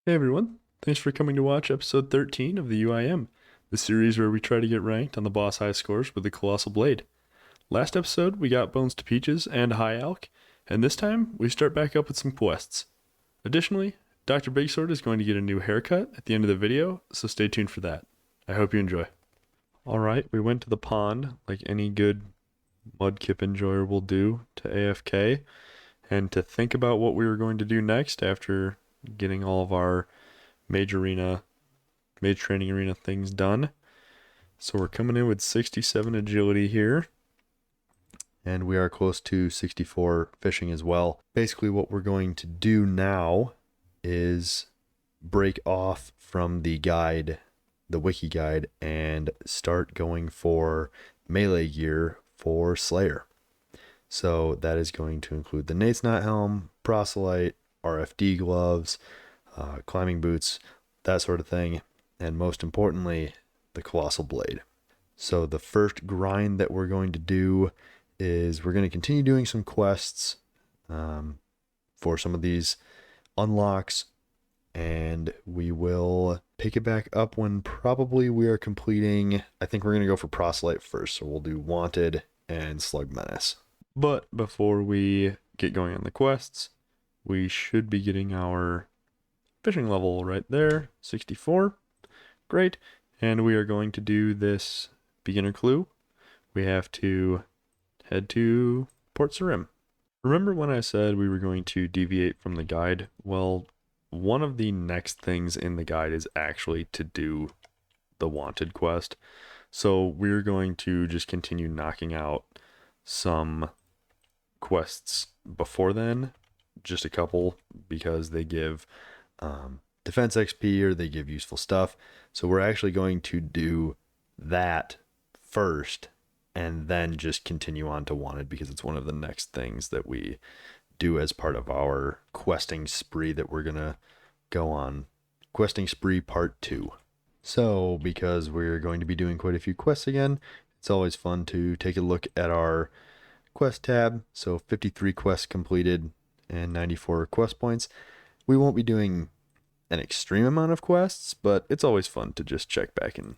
Hey everyone, thanks for coming to watch episode 13 of the UIM, the series where we try to get ranked on the boss high scores with the Colossal Blade. Last episode we got Bones to Peaches and High Alk, and this time we start back up with some quests. Additionally, Dr. BigSword is going to get a new haircut at the end of the video, so stay tuned for that. I hope you enjoy. Alright, we went to the pond, like any good Mudkip enjoyer will do, to AFK, and to think about what we were going to do next after getting all of our mage training arena things done. So we're coming in with 67 agility here. And we are close to 64 fishing as well. Basically what we're going to do now is break off from the guide, the wiki guide, and start going for melee gear for Slayer. So that is going to include the Nate's Knot Helm, Proselyte, RFD gloves, climbing boots, that sort of thing, and most importantly, the Colossal Blade. So the first grind that we're going to do is we're going to continue doing some quests for some of these unlocks, and we will pick it back up when probably we are completing. I think we're going to go for Proselyte first, so we'll do Wanted and Slug Menace. But before we get going on the quests, we should be getting our fishing level right there, 64. Great. And we are going to do this beginner clue. We have to head to Port Sarim. Remember when I said we were going to deviate from the guide? Well, one of the next things in the guide is actually to do the Wanted quest. So we're going to just continue knocking out some quests before then, just a couple, because they give defense XP or they give useful stuff. So we're actually going to do that first and then just continue on to Wanted, because it's one of the next things that we do as part of our questing spree that we're gonna go on. Questing spree part 2. So because we're going to be doing quite a few quests again, it's always fun to take a look at our quest tab. So 53 quests completed and 94 quest points. We won't be doing an extreme amount of quests, but it's always fun to just check back and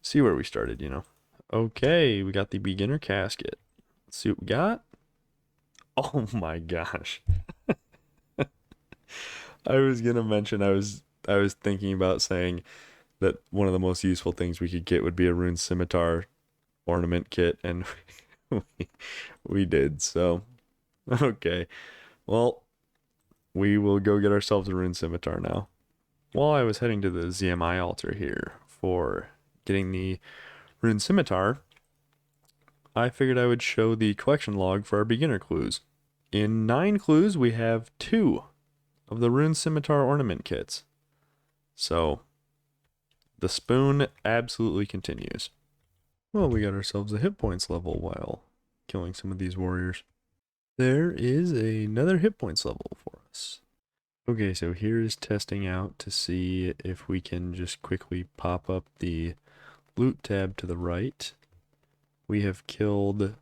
see where we started, you know. Okay, we got the beginner casket. Let's see what we got. Oh my gosh. I was gonna mention I was thinking about saying that one of the most useful things we could get would be a rune scimitar ornament kit, and we did. So okay, well, we will go get ourselves a rune scimitar now. While I was heading to the ZMI altar here for getting the rune scimitar, I figured I would show the collection log for our beginner clues. In 9 clues, we have 2 of the rune scimitar ornament kits. So the spoon absolutely continues. Well, we got ourselves a hit points level while killing some of these warriors. There is another hit points level for us. Okay, so here's testing out to see if we can just quickly pop up the loot tab to the right. We have killed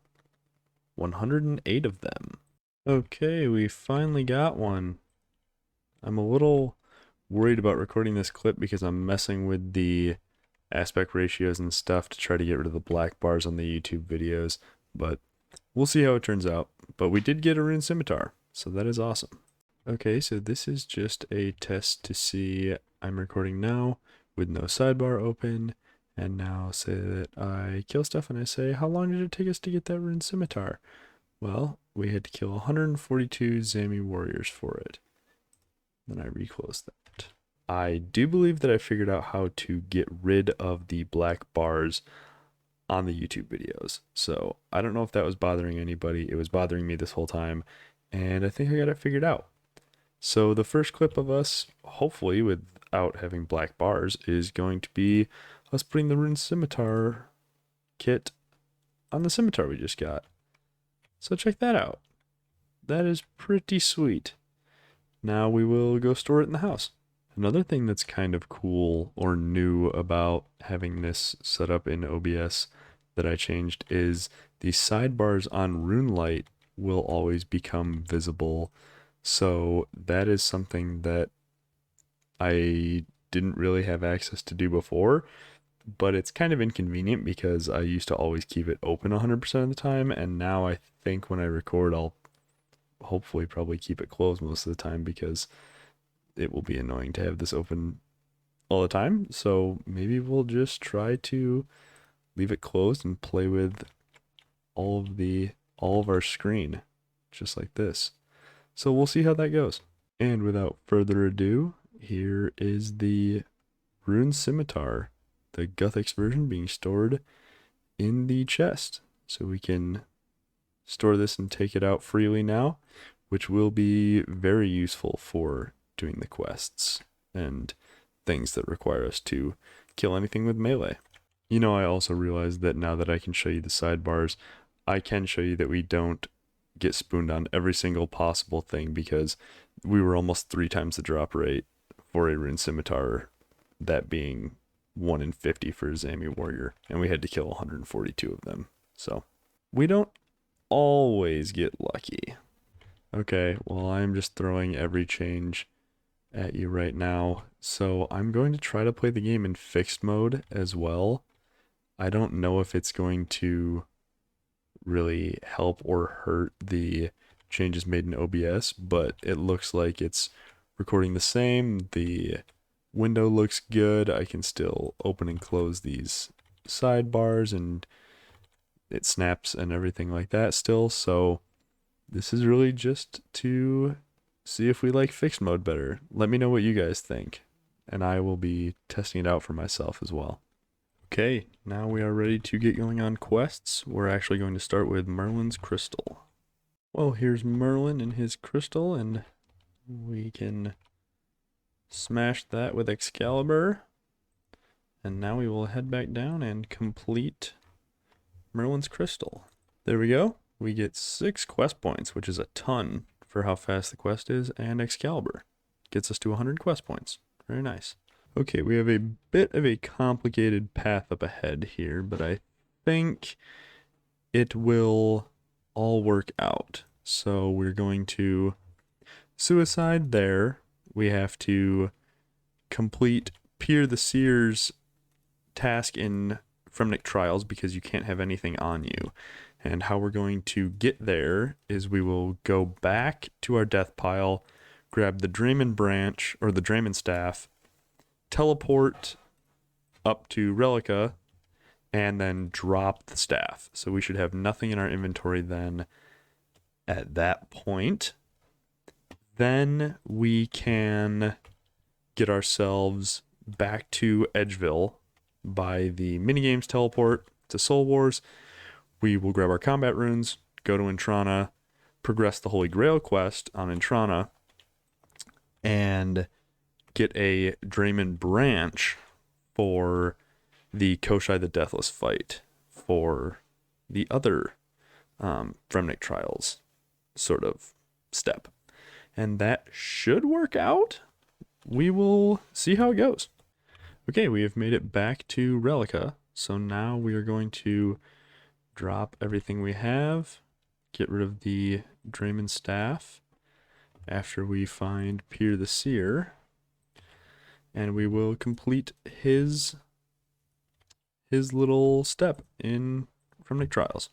108 of them. Okay, we finally got one. I'm a little worried about recording this clip because I'm messing with the aspect ratios and stuff to try to get rid of the black bars on the YouTube videos, but we'll see how it turns out. But we did get a rune scimitar, so that is awesome. Okay, so this is just a test to see I'm recording now with no sidebar open, and now say that I kill stuff and I say, how long did it take us to get that rune scimitar? Well, we had to kill 142 Zami warriors for it. Then I reclose that. I do believe that I figured out how to get rid of the black bars on the YouTube videos. So I don't know if that was bothering anybody. It was bothering me this whole time, and I think I got it figured out. So the first clip of us, hopefully without having black bars, is going to be us putting the rune scimitar kit on the scimitar we just got. So check that out. That is pretty sweet. Now we will go store it in the house. Another thing that's kind of cool or new about having this set up in OBS that I changed is the sidebars on RuneLite will always become visible. So that is something that I didn't really have access to do before, but it's kind of inconvenient because I used to always keep it open 100% of the time, and now I think when I record, I'll hopefully probably keep it closed most of the time because it will be annoying to have this open all the time. So maybe we'll just try to leave it closed and play with all of our screen just like this. So we'll see how that goes. And without further ado, here is the Rune Scimitar, the Guthix version being stored in the chest. So we can store this and take it out freely now, which will be very useful for doing the quests and things that require us to kill anything with melee. You know, I also realized that now that I can show you the sidebars, I can show you that we don't get spooned on every single possible thing because we were almost 3 times the drop rate for a Rune Scimitar, that being 1 in 50 for a Zami Warrior, and we had to kill 142 of them. So we don't always get lucky. Okay, well, I'm just throwing every change at you right now. So I'm going to try to play the game in fixed mode as well. I don't know if it's going to really help or hurt the changes made in OBS, but it looks like it's recording the same. The window looks good. I can still open and close these sidebars and it snaps and everything like that still. So this is really just to see if we like fixed mode better. Let me know what you guys think, and I will be testing it out for myself as well. Okay, now we are ready to get going on quests. We're actually going to start with Merlin's Crystal. Well, here's Merlin and his crystal, and we can smash that with Excalibur. And now we will head back down and complete Merlin's Crystal. There we go. We get 6 quest points, which is a ton for how fast the quest is, and Excalibur gets us to 100 quest points. Very nice. Okay, we have a bit of a complicated path up ahead here, but I think it will all work out. So we're going to suicide there. We have to complete Peer the Seer's task in Fremnik Trials because you can't have anything on you. And how we're going to get there is we will go back to our death pile, grab the Draymond branch or the Draymond staff, teleport up to Relica, and then drop the staff. So we should have nothing in our inventory then at that point. Then we can get ourselves back to Edgeville by the minigames teleport to Soul Wars. We will grab our combat runes, go to Intrana, progress the Holy Grail quest on Intrana, and get a Draymond branch for the Koshai the Deathless fight for the other Fremnik Trials sort of step. And that should work out. We will see how it goes. Okay, we have made it back to Relica. So now we are going to drop everything we have, get rid of the Draymond staff after we find Peer the Seer, and we will complete his little step in Fremnik Trials.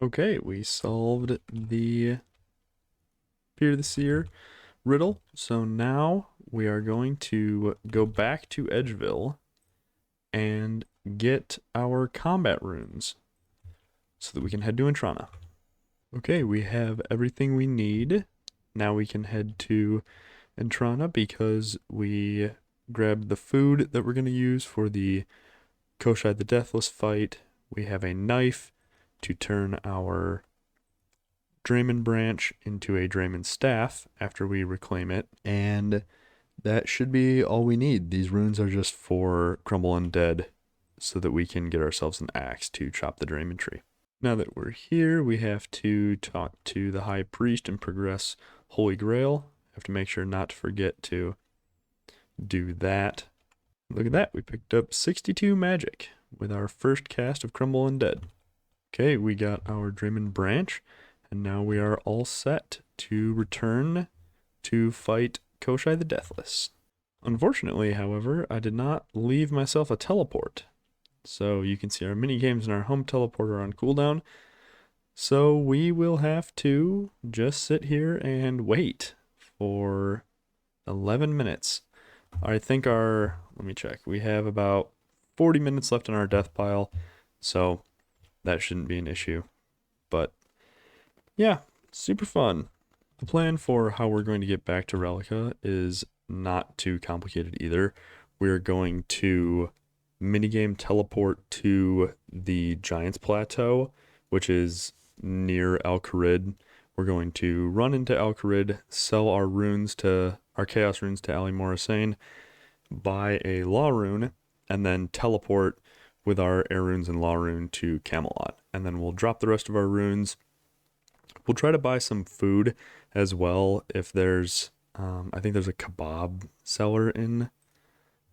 Okay, we solved the Peer the Seer riddle, so now we are going to go back to Edgeville and get our combat runes so that we can head to Intrana. Okay, we have everything we need. Now we can head to Intrana because we grabbed the food that we're going to use for the Koshai the Deathless fight. We have a knife to turn our Draymond branch into a Draymond staff after we reclaim it, and that should be all we need. These runes are just for Crumble Undead so that we can get ourselves an axe to chop the Draymond tree. Now that we're here, we have to talk to the High Priest and progress Holy Grail. Have to make sure not to forget to do that. Look at that, we picked up 62 magic with our first cast of Crumble Undead. Okay, we got our Draymond branch, and now we are all set to return to fight Koshai the Deathless. Unfortunately, however, I did not leave myself a teleport. So you can see our mini games and our home teleport are on cooldown. So we will have to just sit here and wait for 11 minutes. I think let me check. We have about 40 minutes left in our death pile, so that shouldn't be an issue. But yeah, super fun. The plan for how we're going to get back to Relica is not too complicated either. We're going to minigame teleport to the Giants Plateau, which is near Al Kharid. We're going to run into Al Kharid, sell our Chaos runes to Ali Morrisane, buy a Law rune, and then teleport with our Air runes and Law rune to Camelot. And then we'll drop the rest of our runes. We'll try to buy some food as well if there's, I think there's a kebab seller in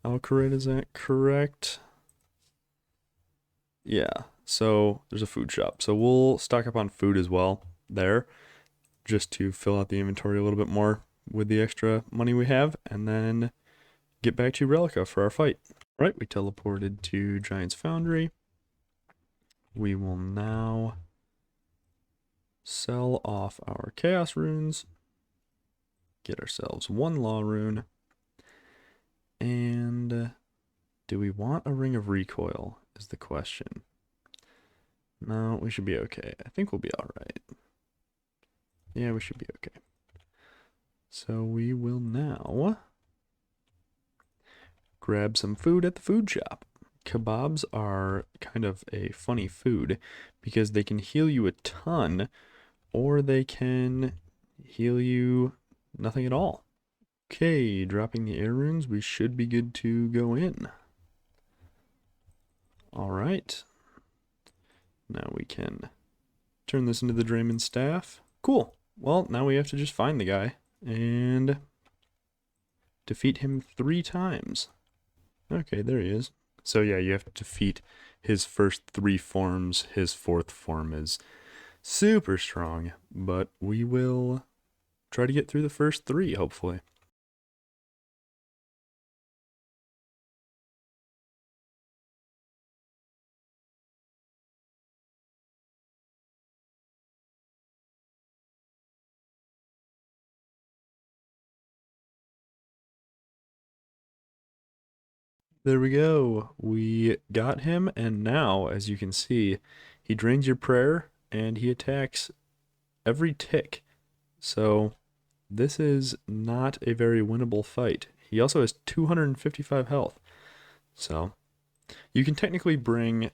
Al Kharid, is that correct? Yeah, so there's a food shop. So we'll stock up on food as well there, just to fill out the inventory a little bit more with the extra money we have, and then get back to Relica for our fight. Right, we teleported to Giant's Foundry. We will now sell off our Chaos runes, get ourselves one Law rune, and do we want a Ring of Recoil is the question. No, we should be okay. I think we'll be alright. Yeah, we should be okay. So we will now grab some food at the food shop. Kebabs are kind of a funny food because they can heal you a ton or they can heal you nothing at all. Okay, dropping the air runes, we should be good to go in. Alright. Now we can turn this into the Draymond staff. Cool. Well, now we have to just find the guy and defeat him 3 times. Okay, there he is. So yeah, you have to defeat his first 3 forms. His 4th form is super strong, but we will try to get through the first 3, hopefully. There we go. We got him, and now, as you can see, he drains your prayer, and he attacks every tick. So, this is not a very winnable fight. He also has 255 health. So, you can technically bring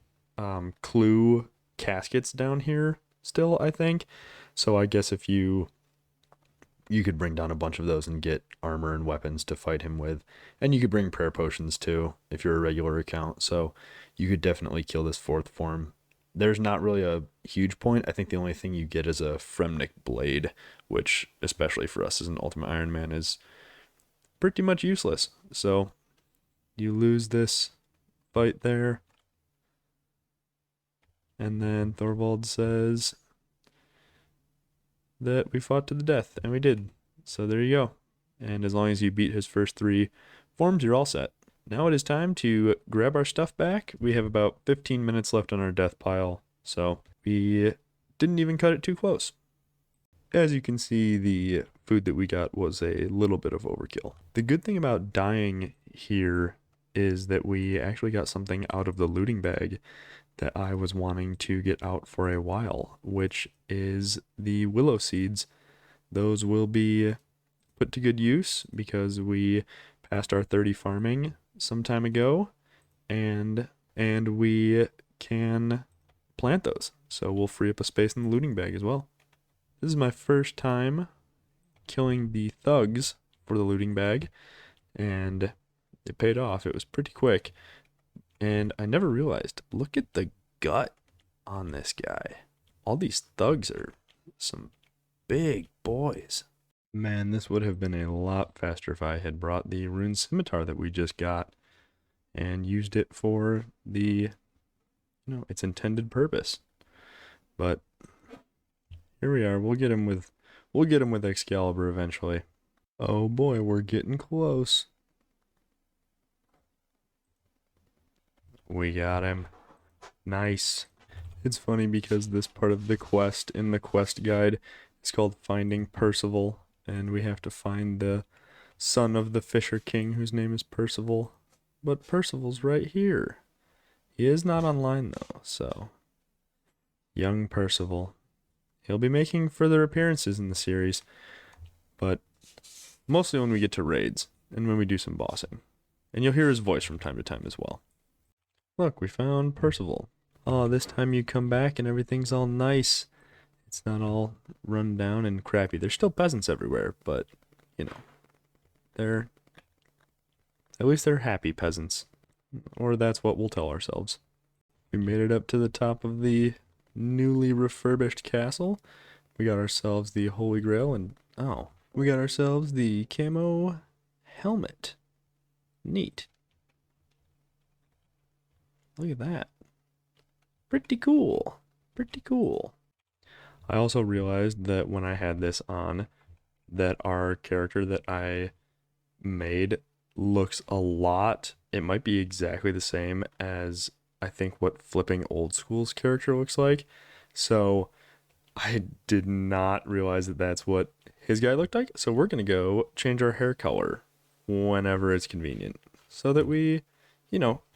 clue caskets down here still, I think. So, I guess if you could bring down a bunch of those and get armor and weapons to fight him with. And you could bring prayer potions too, if you're a regular account. So you could definitely kill this 4th form. There's not really a huge point. I think the only thing you get is a Fremnik blade, which, especially for us as an Ultimate Iron Man, is pretty much useless. So you lose this fight there. And then Thorvald says that we fought to the death, and we did. So there you go. And as long as you beat his first 3 forms, you're all set. Now it is time to grab our stuff back. We have about 15 minutes left on our death pile, so we didn't even cut it too close. As you can see, the food that we got was a little bit of overkill. The good thing about dying here is that we actually got something out of the looting bag that I was wanting to get out for a while, which is the willow seeds. Those will be put to good use because we passed our 30 farming some time ago, and we can plant those. So we'll free up a space in the looting bag as well. This is my first time killing the thugs for the looting bag, and it paid off. It was pretty quick. And I never realized, look at the gut on this guy. All these thugs are some big boys. Man, this would have been a lot faster if I had brought the rune scimitar that we just got and used it for the, its intended purpose. But here we are. We'll get him with Excalibur eventually. Oh boy, we're getting close. We got him. Nice. It's funny because this part of the quest in the quest guide is called Finding Percival, and we have to find the son of the Fisher King whose name is Percival. But Percival's right here. He is not online though, so young Percival. He'll be making further appearances in the series, but mostly when we get to raids and when we do some bossing. And you'll hear his voice from time to time as well. Look, we found Percival. Oh, this time you come back and everything's all nice. It's not all run down and crappy. There's still peasants everywhere, but, you know, at least they're happy peasants. Or that's what we'll tell ourselves. We made it up to the top of the newly refurbished castle. We got ourselves the Holy Grail and, oh, we got ourselves the camo helmet. Neat. Look at that. Pretty cool. Pretty cool. I also realized that when I had this on, that our character that I made looks a lot, it might be exactly the same as I think what Flipping Old School's character looks like. So I did not realize that that's what his guy looked like. So we're going to go change our hair color whenever it's convenient so that we,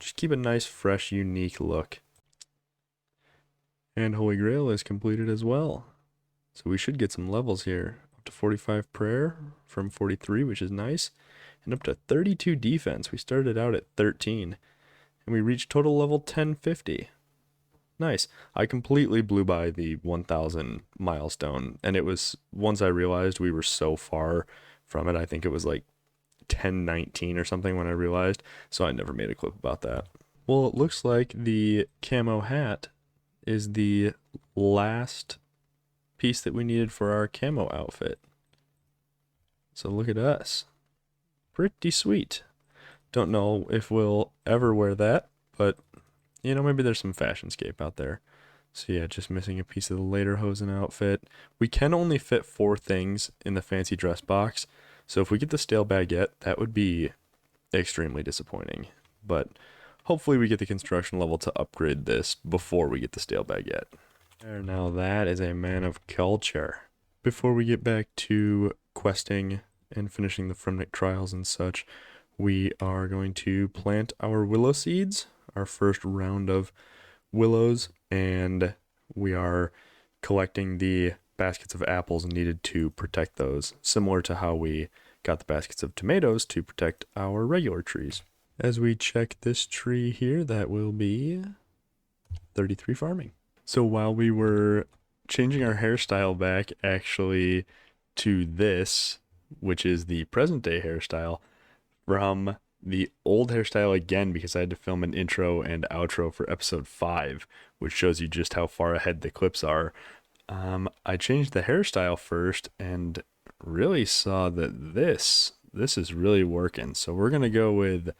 just keep a nice, fresh, unique look. And Holy Grail is completed as well. So we should get some levels here. Up to 45 prayer from 43, which is nice. And up to 32 defense. We started out at 13. And we reached total level 1050. Nice. I completely blew by the 1000 milestone. And it was, once I realized we were so far from it, I think it was like 1019 or something when I realized. So I never made a clip about that. Well, it looks like the camo hat is the last piece that we needed for our camo outfit. So look at us. Pretty sweet. Don't know if we'll ever wear that, but maybe there's some fashionscape out there. So yeah, just missing a piece of the lederhosen outfit. We can only fit 4 things in the fancy dress box. So if we get the stale baguette, that would be extremely disappointing. But hopefully we get the construction level to upgrade this before we get the stale baguette. Now that is a man of culture. Before we get back to questing and finishing the Fremnic trials and such, we are going to plant our willow seeds, our first round of willows, and we are collecting the baskets of apples needed to protect those, similar to how we got the baskets of tomatoes to protect our regular trees. As we check this tree here, that will be 33 farming. So while we were changing our hairstyle back actually to this, which is the present day hairstyle, from the old hairstyle again, because I had to film an intro and outro for episode 5, which shows you just how far ahead the clips are. I changed the hairstyle first and really saw that this is really working. So we're going to go with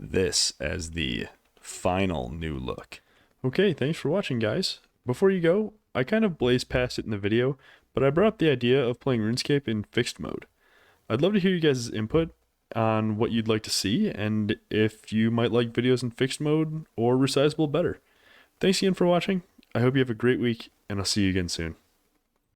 this as the final new look. Okay, thanks for watching, guys. Before you go, I kind of blazed past it in the video, but I brought up the idea of playing RuneScape in fixed mode. I'd love to hear you guys' input on what you'd like to see, and if you might like videos in fixed mode or resizable better. Thanks again for watching. I hope you have a great week, and I'll see you again soon.